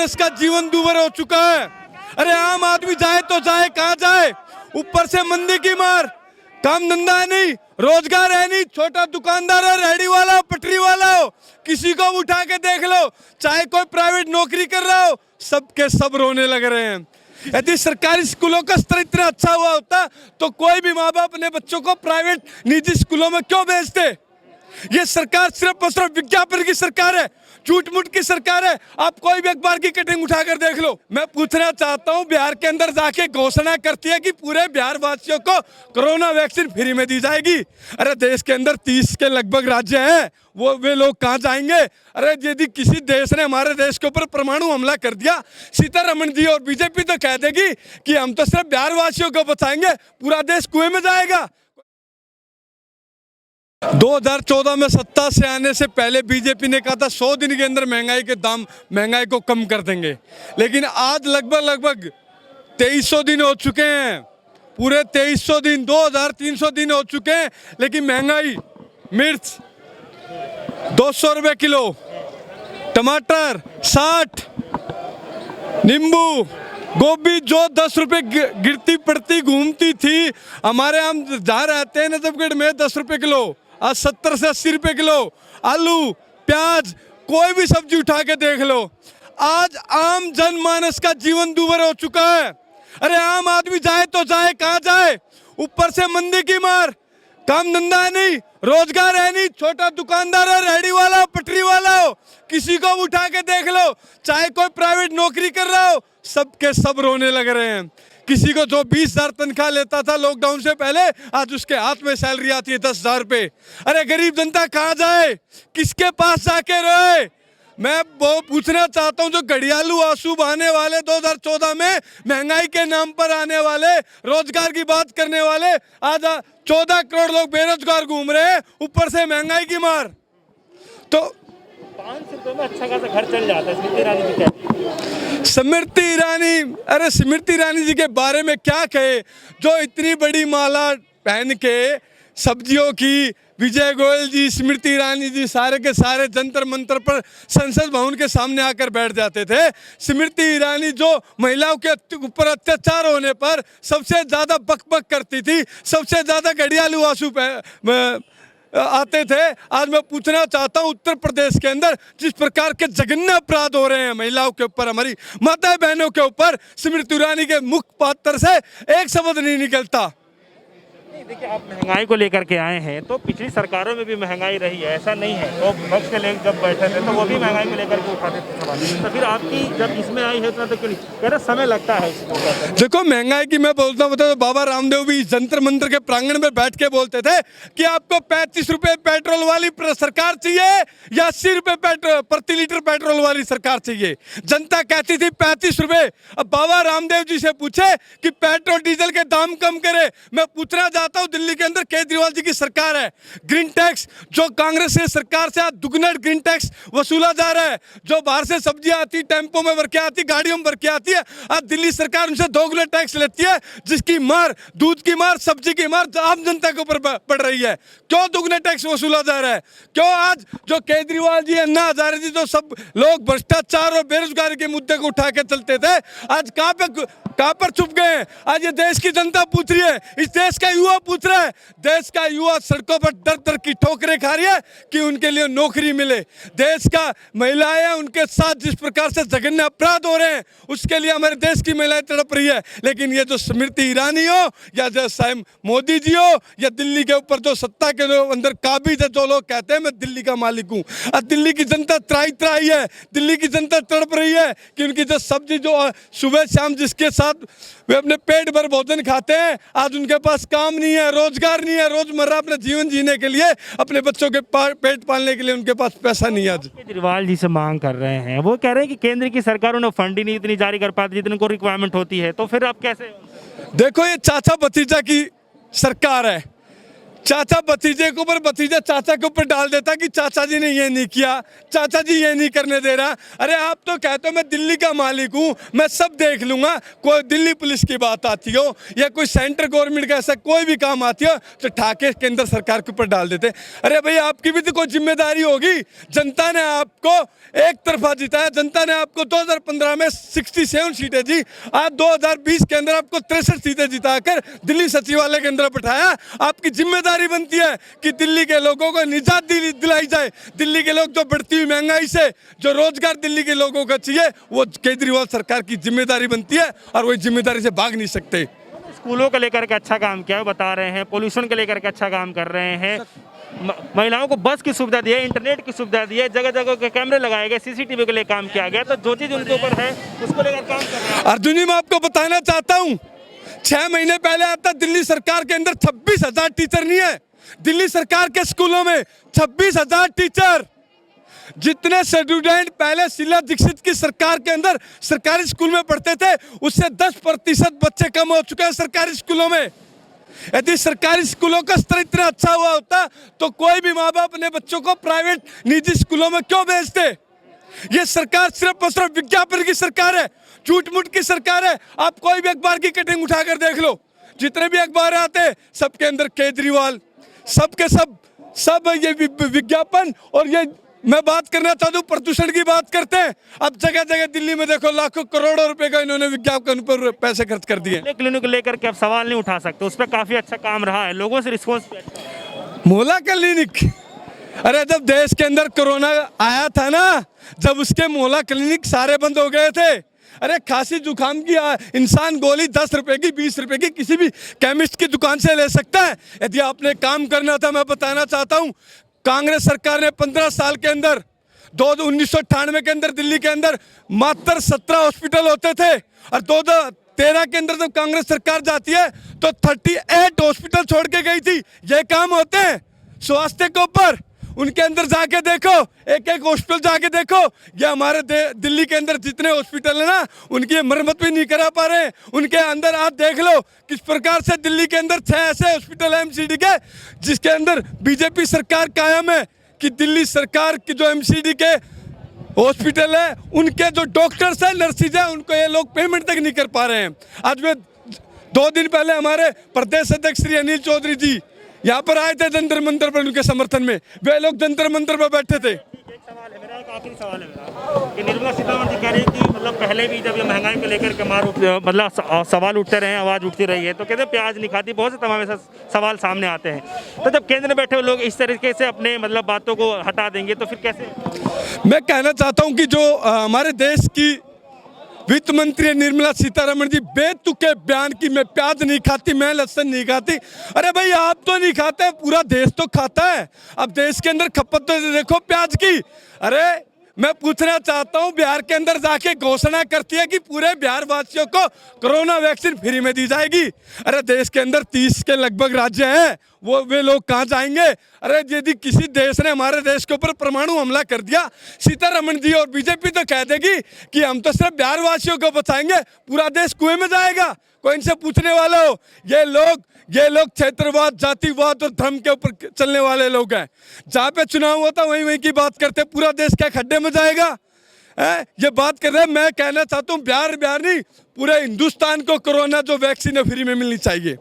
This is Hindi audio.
जनमानस का जीवन दूभर हो चुका है। अरे आम आदमी जाए तो जाए कहाँ जाए, ऊपर से मंदी की मार, काम धंधा है नहीं, रोजगार है नहीं, छोटा दुकानदार हो, रेहड़ी वाला हो, पटरी वाला हो, किसी को उठा के देख लो, चाहे कोई प्राइवेट नौकरी कर रहा हो, सबके सब रोने लग रहे हैं। यदि सरकारी स्कूलों का स्तर इतना अच्छा हुआ होता तो कोई भी माँ बाप अपने बच्चों को प्राइवेट निजी स्कूलों में क्यों भेजते। ये सरकार सिर्फ और सिर्फ विज्ञापन की सरकार है, झूठ मूठ की सरकार है। आप कोई भी अखबार की कटिंग उठाकर देख लो। मैं पूछना चाहता हूं, बिहार के अंदर जाके घोषणा करती है कि पूरे बिहार वासियों को कोरोना वैक्सीन फ्री में दी जाएगी। अरे देश के अंदर 30 के लगभग राज्य हैं, वे लोग कहाँ जाएंगे। अरे यदि किसी देश ने हमारे देश के ऊपर परमाणु हमला कर दिया, सीतारमण जी और बीजेपी तो कह देगी कि हम तो सिर्फ बिहार वासियों को बचाएंगे, पूरा देश कुएं में जाएगा। 2014 में सत्ता से आने से पहले बीजेपी ने कहा था 100 दिन के अंदर महंगाई को कम कर देंगे, लेकिन आज लगभग 2300 दिन हो चुके हैं, पूरे 2300 दिन, 2300 दिन हो चुके हैं, लेकिन महंगाई, मिर्च 200 रुपये किलो, टमाटर 60, नींबू, गोभी जो 10 रुपये गिरती पड़ती घूमती थी, हमारे हम जहाँ रहते हैं नजफगढ़ में 10 रुपये किलो, आज 70 से 80 रुपये किलो। आलू, प्याज, कोई भी सब्जी उठा के देख लो, आज आम जनमानस का जीवन दूभर हो चुका है। अरे आम आदमी जाए तो जाए कहाँ जाए, ऊपर से मंदी की मार, काम धंधा है नहीं, रोजगार है नहीं, छोटा दुकानदार हो, रेहड़ी वाला हो, पटरी वाला हो, किसी को उठा के देख लो, चाहे कोई प्राइवेट नौकरी कर रहा हो, सबके सब रोने लग रहे हैं। किसी को जो 20,000 तनख्वाह लेता था लॉकडाउन से पहले, आज उसके हाथ में सैलरी आती है 10,000 रुपये। अरे गरीब जनता कहाँ जाए, किसके पास जाके रोए। मैं वो पूछना चाहता हूँ, जो घड़ियालू आंसू बहाने वाले 2014 में महंगाई के नाम पर आने वाले, रोजगार की बात करने वाले, आज 14 करोड़ लोग बेरोजगार घूम रहे हैं, ऊपर से महंगाई की मार। तो 500 रुपये में अच्छा खासा घर चल जाता है। स्मृति ईरानी जी कहती है। स्मृति ईरानी, अरे स्मृति ईरानी जी के बारे में क्या कहे, जो इतनी बड़ी माला पहन के सब्जियों की, विजय गोयल जी, स्मृति ईरानी जी सारे के सारे जंतर मंतर पर संसद भवन के सामने आकर बैठ जाते थे। स्मृति ईरानी जो महिलाओं के ऊपर अत्याचार होने पर सबसे ज़्यादा बकबक करती थी, सबसे ज़्यादा घड़ियालू आंसू आते थे। आज मैं पूछना चाहता हूँ, उत्तर प्रदेश के अंदर जिस प्रकार के जघन्य अपराध हो रहे हैं महिलाओं के ऊपर, हमारी माता बहनों के ऊपर, स्मृति ईरानी के मुख पात्र से एक शब्द नहीं निकलता। देखिए, आप महंगाई को लेकर के आए हैं, तो पिछली सरकारों में भी महंगाई रही है, ऐसा नहीं है। तो विपक्ष के लोग जब बैठे थे तो वो भी महंगाई को लेकर के उठाते थे सवाल, तो फिर आपकी जब इसमें आई है उतना तो क्यों नहीं, कह रहे समय लगता है इसमें। देखो महंगाई की मैं बोलता हूँ, तो बाबा रामदेव भी जंतर मंत्र के प्रांगण में बैठ के बोलते थे कि आपको 35 रुपये पेट्रोल वाली सरकार चाहिए या 80 रुपये प्रति लीटर पेट्रोल वाली सरकार चाहिए। जनता कहती थी 35 रुपये। अब बाबा रामदेव जी से पूछे कि पेट्रोल डीजल के दाम कम करे। मैं पूछना चाहता हूं, दिल्ली के अंदर केजरीवाल जी की सरकार है, ग्रीन टैक्स जो कांग्रेस की सरकार से आज दुगना ग्रीन टैक्स वसूला जा रहा है। जो बाहर से सब्जियां आती, टेम्पो में भर के आती, गाड़ियों में भर के आती है, आज दिल्ली सरकार उनसे दोगुना टैक्स लेती है, जिसकी मार, दूध की मार, सब्जी की मार आम जनता के ऊपर पड़ रही है। क्यों दुगना टैक्स वसूला जा रहा है? क्यों आज जो केजरीवाल जी, अन्ना हजारे जी, जो सब लोग भ्रष्टाचार और बेरोजगारी के मुद्दे को उठा के चलते थे, आज कहां पर छुप गए? आज ये देश की जनता पूछ रही है, इस देश का युवा पूछ रहा है। देश का युवा सड़कों पर दर दर की ठोकरें खा रही है कि उनके लिए नौकरी मिले। देश का महिलाएं, उनके साथ जिस प्रकार से जघन्य अपराध हो रहे हैं, उसके लिए हमारे देश की महिलाएं तड़प रही है। लेकिन ये जो स्मृति ईरानी हो या जो स्वयं मोदी जी हो या दिल्ली के ऊपर जो सत्ता के अंदर काबिज है, जो लोग कहते हैं मैं दिल्ली का मालिक हूँ, आज दिल्ली की जनता त्राही त्राही है, दिल्ली की जनता तड़प रही है कि उनकी जो सब्जी जो सुबह शाम जिसके साथ वे अपने पेट भर भोजन खाते हैं, आज उनके पास काम नहीं है, रोजगार नहीं है, रोजमर्रा अपने जीवन जीने के लिए, अपने बच्चों के पेट पालने के लिए उनके पास पैसा नहीं है। आज केजरीवाल जी से मांग कर रहे हैं, वो कह रहे हैं कि केंद्र की सरकारों ने फंड ही नहीं इतनी जारी कर पाती जितने को रिक्वायरमेंट होती है, तो फिर आप कैसे? देखो ये चाचा भतीजा की सरकार है। चाचा भतीजे के ऊपर, भतीजा चाचा के ऊपर डाल देता कि चाचा जी ने ये नहीं किया, चाचा जी ये नहीं करने दे रहा। अरे आप तो कहते हो मैं दिल्ली का मालिक हूँ, मैं सब देख लूंगा। कोई दिल्ली पुलिस की बात आती हो या कोई सेंट्रल गवर्नमेंट का ऐसा कोई भी काम आती हो तो ठाके केंद्र सरकार के ऊपर डाल देते। अरे भाई आपकी भी तो कोई जिम्मेदारी होगी। जनता ने आपको एक तरफा जिताया, जनता ने आपको 2015 में 67 सीटें दी, आज 2020 के अंदर आपको 63 सीटें जिताकर दिल्ली सचिवालय के अंदर बैठाया। आपकी जिम्मेदारी बनती है कि दिल्ली के लोगों को निजात दिलाई जाए। दिल्ली के लोग जो बढ़ती हुई महंगाई से जो रोजगार दिल्ली के लोगों को चाहिए वो केजरीवाल सरकार की जिम्मेदारी बनती है और वही जिम्मेदारी से भाग नहीं सकते। स्कूलों को लेकर के अच्छा काम किया बता रहे हैं, पोल्यूशन को लेकर के अच्छा काम कर रहे हैं, महिलाओं को बस की सुविधा दी है, इंटरनेट की सुविधा दी है, जगह जगह के कैमरे लगाए गए, सीसीटीवी के लिए काम किया गया। तो जो चीज उनके ऊपर है उसको लेकर काम कर रहे हैं। अर्जुन जी मैं आपको बताना चाहता हूँ, 6 महीने पहले आता दिल्ली सरकार के अंदर 26,000 टीचर नहीं है। दिल्ली सरकार के स्कूलों में 26,000 टीचर। जितने स्टूडेंट पहले शीला दीक्षित की सरकार के अंदर सरकारी स्कूल में पढ़ते थे उससे 10% बच्चे कम हो चुके हैं सरकारी स्कूलों में। यदि सरकारी स्कूलों का स्तर इतना अच्छा हुआ होता तो कोई भी माँ बाप अपने बच्चों को प्राइवेट निजी स्कूलों में क्यों भेजते। ये सरकार सिर्फ और सिर्फ विज्ञापन की सरकार है, झूठ मूठ की सरकार है। आप कोई भी अखबार की कटिंग उठाकर देख लो, जितने भी अखबार आते सबके अंदर केजरीवाल, सबके सब ये विज्ञापन। और ये मैं बात करना चाहता हूँ प्रदूषण की बात करते हैं, अब जगह जगह दिल्ली में देखो लाखों करोड़ों रुपए का इन्होंने विज्ञापन पर पैसे खर्च कर दिए। क्लिनिक को लेकर के आप सवाल नहीं उठा सकते, उस पर काफी अच्छा काम रहा है, लोगों से रिस्पॉन्स। मोहल्ला क्लिनिक, अरे जब देश के अंदर कोरोना आया था ना, जब उसके मोहल्ला क्लिनिक सारे बंद हो गए थे। अरे खांसी जुकाम की इंसान गोली 10 रुपए की 20 रुपए की किसी भी केमिस्ट की दुकान से ले सकता है। यदि आपने काम करना था, मैं बताना चाहता हूँ कांग्रेस सरकार ने 15 साल के अंदर 1998 के अंदर दिल्ली के अंदर मात्र 17 हॉस्पिटल होते थे और 2013 के अंदर जब कांग्रेस सरकार जाती है तो 38 हॉस्पिटल छोड़ के गई थी। ये काम होते हैं स्वास्थ्य के ऊपर। उनके अंदर जाके देखो, एक एक हॉस्पिटल जाके देखो। ये हमारे दिल्ली के अंदर जितने हॉस्पिटल है ना उनकी मरम्मत भी नहीं करा पा रहे हैं। उनके अंदर आप देख लो किस प्रकार से दिल्ली के अंदर 6 ऐसे हॉस्पिटल है एमसीडी के जिसके अंदर बीजेपी सरकार कायम है कि दिल्ली सरकार की जो एमसीडी के हॉस्पिटल है उनके जो डॉक्टर्स है नर्सिस है उनको ये लोग पेमेंट तक नहीं कर पा रहे हैं। आज में 2 दिन पहले हमारे प्रदेश अध्यक्ष श्री अनिल चौधरी जी यहाँ पर आए थे जंतर मंतर पर, उनके समर्थन में वे लोग जंतर मंतर पर बैठे थे। एक सवाल है मेरा, एक आखिरी सवाल है मेरा कि निर्मला सीतारमण जी कह रही है कि मतलब पहले भी जब ये महंगाई को लेकर के सवाल उठते रहे, आवाज उठती रही है, तो कहते हैं प्याज नहीं खाती, बहुत से तमाम ऐसे सवाल सामने आते हैं। तो जब केंद्र में बैठे हुए लोग इस तरीके से अपने बातों को हटा देंगे तो फिर कैसे। मैं कहना चाहता हूँ कि जो हमारे देश की वित्त मंत्री निर्मला सीतारमण जी बेतुके बयान की मैं प्याज नहीं खाती, मैं लहसुन नहीं खाती। अरे भाई आप तो नहीं खाते, पूरा देश तो खाता है। अब देश के अंदर खपत तो देखो प्याज की। अरे मैं पूछना चाहता हूं, बिहार के अंदर जाके घोषणा करती है कि पूरे बिहार वासियों को कोरोना वैक्सीन फ्री में दी जाएगी। अरे देश के अंदर 30 के लगभग राज्य हैं, वे लोग कहाँ जाएंगे। अरे यदि किसी देश ने हमारे देश के ऊपर परमाणु हमला कर दिया, सीतारमण जी और बीजेपी तो कह देगी कि हम तो सिर्फ बिहार वासियों को बचाएंगे, पूरा देश कुएं में जाएगा। कोई इनसे पूछने वाला हो? ये लोग क्षेत्रवाद, जातिवाद और धर्म के ऊपर चलने वाले लोग हैं। जहाँ पे चुनाव होता वहीं की बात करते, पूरा देश क्या खड्डे में जाएगा? ये बात कर रहे हैं। मैं कहना चाहता हूँ बिहार नहीं, पूरे हिंदुस्तान को कोरोना जो वैक्सीन है फ्री में मिलनी चाहिए।